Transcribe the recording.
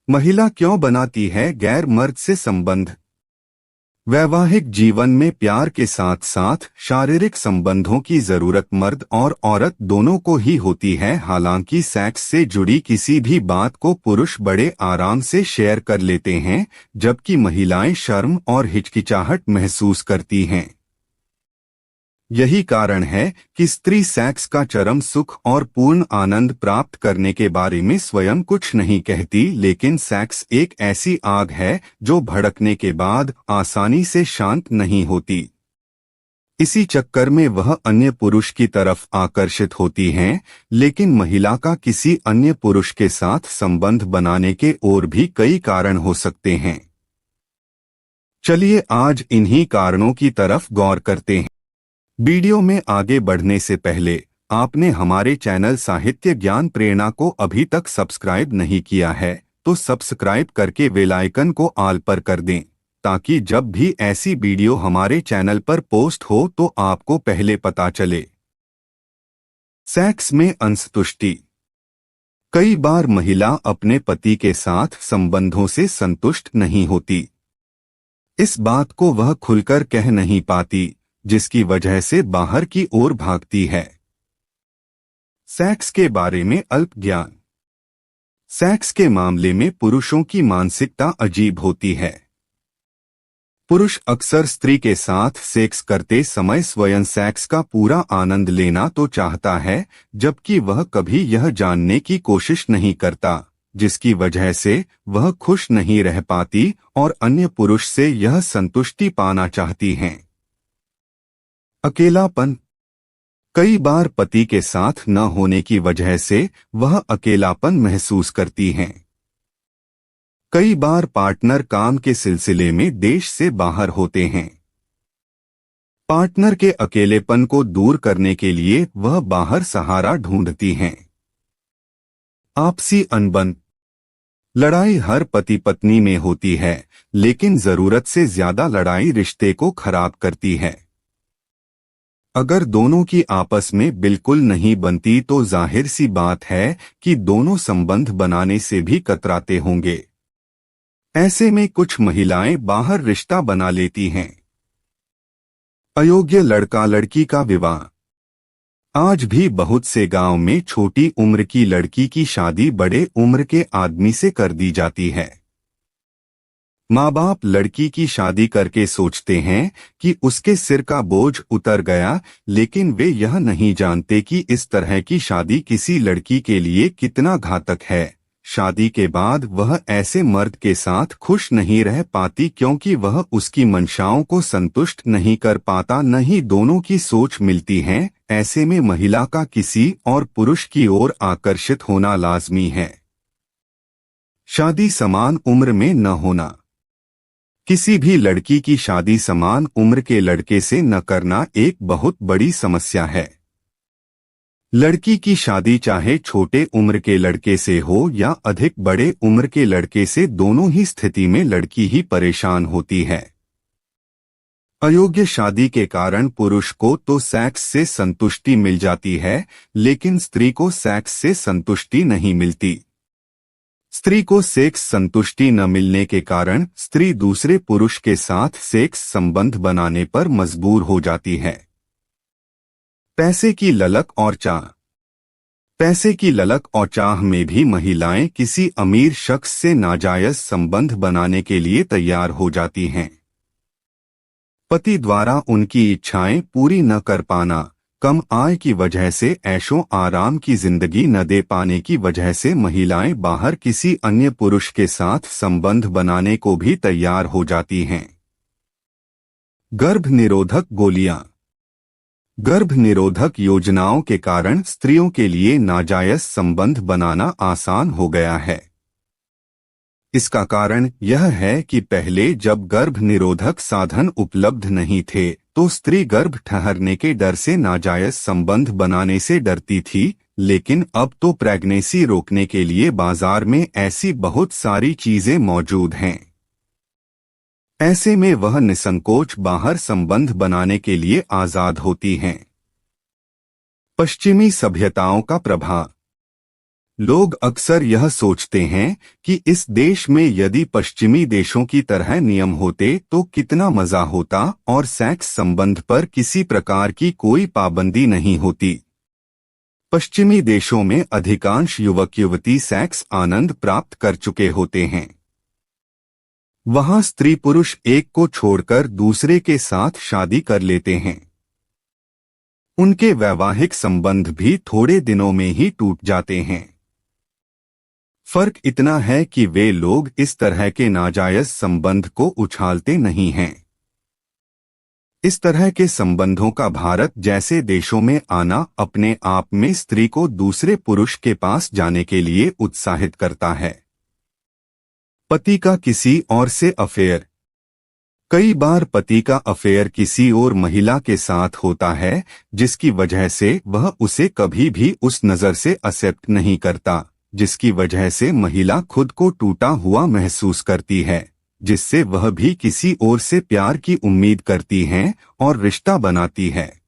महिला क्यों बनाती है गैर मर्द से संबंध? वैवाहिक जीवन में प्यार के साथ साथ शारीरिक संबंधों की जरूरत मर्द और औरत दोनों को ही होती है। हालांकि सेक्स से जुड़ी किसी भी बात को पुरुष बड़े आराम से शेयर कर लेते हैं, जबकि महिलाएं शर्म और हिचकिचाहट महसूस करती हैं। यही कारण है कि स्त्री सेक्स का चरम सुख और पूर्ण आनंद प्राप्त करने के बारे में स्वयं कुछ नहीं कहती, लेकिन सेक्स एक ऐसी आग है जो भड़कने के बाद आसानी से शांत नहीं होती। इसी चक्कर में वह अन्य पुरुष की तरफ आकर्षित होती हैं, लेकिन महिला का किसी अन्य पुरुष के साथ संबंध बनाने के और भी कई कारण हो सकते हैं। चलिए आज इन्हीं कारणों की तरफ गौर करते हैं। वीडियो में आगे बढ़ने से पहले आपने हमारे चैनल साहित्य ज्ञान प्रेरणा को अभी तक सब्सक्राइब नहीं किया है तो सब्सक्राइब करके बेल आइकन को ऑल पर कर दें, ताकि जब भी ऐसी वीडियो हमारे चैनल पर पोस्ट हो तो आपको पहले पता चले। सेक्स में असंतुष्टि। कई बार महिला अपने पति के साथ संबंधों से संतुष्ट नहीं होती। इस बात को वह खुलकर कह नहीं पाती, जिसकी वजह से बाहर की ओर भागती है। सेक्स के बारे में अल्प ज्ञान। सेक्स के मामले में पुरुषों की मानसिकता अजीब होती है। पुरुष अक्सर स्त्री के साथ सेक्स करते समय स्वयं सेक्स का पूरा आनंद लेना तो चाहता है, जबकि वह कभी यह जानने की कोशिश नहीं करता, जिसकी वजह से वह खुश नहीं रह पाती और अन्य पुरुष से यह संतुष्टि पाना चाहती हैं। अकेलापन। कई बार पति के साथ न होने की वजह से वह अकेलापन महसूस करती हैं। कई बार पार्टनर काम के सिलसिले में देश से बाहर होते हैं। पार्टनर के अकेलेपन को दूर करने के लिए वह बाहर सहारा ढूंढती हैं। आपसी अनबन। लड़ाई हर पति पत्नी में होती है, लेकिन जरूरत से ज्यादा लड़ाई रिश्ते को खराब करती है। अगर दोनों की आपस में बिल्कुल नहीं बनती तो जाहिर सी बात है कि दोनों संबंध बनाने से भी कतराते होंगे। ऐसे में कुछ महिलाएं बाहर रिश्ता बना लेती हैं। अयोग्य लड़का लड़की का विवाह। आज भी बहुत से गांव में छोटी उम्र की लड़की की शादी बड़े उम्र के आदमी से कर दी जाती है। माँ बाप लड़की की शादी करके सोचते हैं कि उसके सिर का बोझ उतर गया, लेकिन वे यह नहीं जानते कि इस तरह की शादी किसी लड़की के लिए कितना घातक है। शादी के बाद वह ऐसे मर्द के साथ खुश नहीं रह पाती, क्योंकि वह उसकी मंशाओं को संतुष्ट नहीं कर पाता, न ही दोनों की सोच मिलती है। ऐसे में महिला का किसी और पुरुष की ओर आकर्षित होना लाजमी है। शादी समान उम्र में न होना। किसी भी लड़की की शादी समान उम्र के लड़के से न करना एक बहुत बड़ी समस्या है। लड़की की शादी चाहे छोटे उम्र के लड़के से हो या अधिक बड़े उम्र के लड़के से, दोनों ही स्थिति में लड़की ही परेशान होती है। अयोग्य शादी के कारण पुरुष को तो सेक्स से संतुष्टि मिल जाती है, लेकिन स्त्री को सेक्स से संतुष्टि नहीं मिलती। स्त्री को सेक्स संतुष्टि न मिलने के कारण स्त्री दूसरे पुरुष के साथ सेक्स संबंध बनाने पर मजबूर हो जाती है। पैसे की ललक और चाह। पैसे की ललक और चाह में भी महिलाएं किसी अमीर शख्स से नाजायज संबंध बनाने के लिए तैयार हो जाती हैं। पति द्वारा उनकी इच्छाएं पूरी न कर पाना, कम आय की वजह से ऐशो आराम की जिंदगी न दे पाने की वजह से महिलाएं बाहर किसी अन्य पुरुष के साथ संबंध बनाने को भी तैयार हो जाती हैं। गर्भ निरोधक गोलियां। गर्भ निरोधक योजनाओं के कारण स्त्रियों के लिए नाजायज संबंध बनाना आसान हो गया है। इसका कारण यह है कि पहले जब गर्भ निरोधक साधन उपलब्ध नहीं थे तो स्त्री गर्भ ठहरने के डर से नाजायज संबंध बनाने से डरती थी, लेकिन अब तो प्रेगनेंसी रोकने के लिए बाजार में ऐसी बहुत सारी चीजें मौजूद हैं। ऐसे में वह निसंकोच बाहर संबंध बनाने के लिए आजाद होती हैं। पश्चिमी सभ्यताओं का प्रभाव। लोग अक्सर यह सोचते हैं कि इस देश में यदि पश्चिमी देशों की तरह नियम होते तो कितना मजा होता और सेक्स संबंध पर किसी प्रकार की कोई पाबंदी नहीं होती। पश्चिमी देशों में अधिकांश युवक युवती सेक्स आनंद प्राप्त कर चुके होते हैं। वहां स्त्री पुरुष एक को छोड़कर दूसरे के साथ शादी कर लेते हैं। उनके वैवाहिक संबंध भी थोड़े दिनों में ही टूट जाते हैं। फर्क इतना है कि वे लोग इस तरह के नाजायज संबंध को उछालते नहीं हैं। इस तरह के संबंधों का भारत जैसे देशों में आना अपने आप में स्त्री को दूसरे पुरुष के पास जाने के लिए उत्साहित करता है। पति का किसी और से अफेयर। कई बार पति का अफेयर किसी और महिला के साथ होता है, जिसकी वजह से वह उसे कभी भी उस नजर से एक्सेप्ट नहीं करता, जिसकी वजह से महिला खुद को टूटा हुआ महसूस करती है, जिससे वह भी किसी और से प्यार की उम्मीद करती है और रिश्ता बनाती है।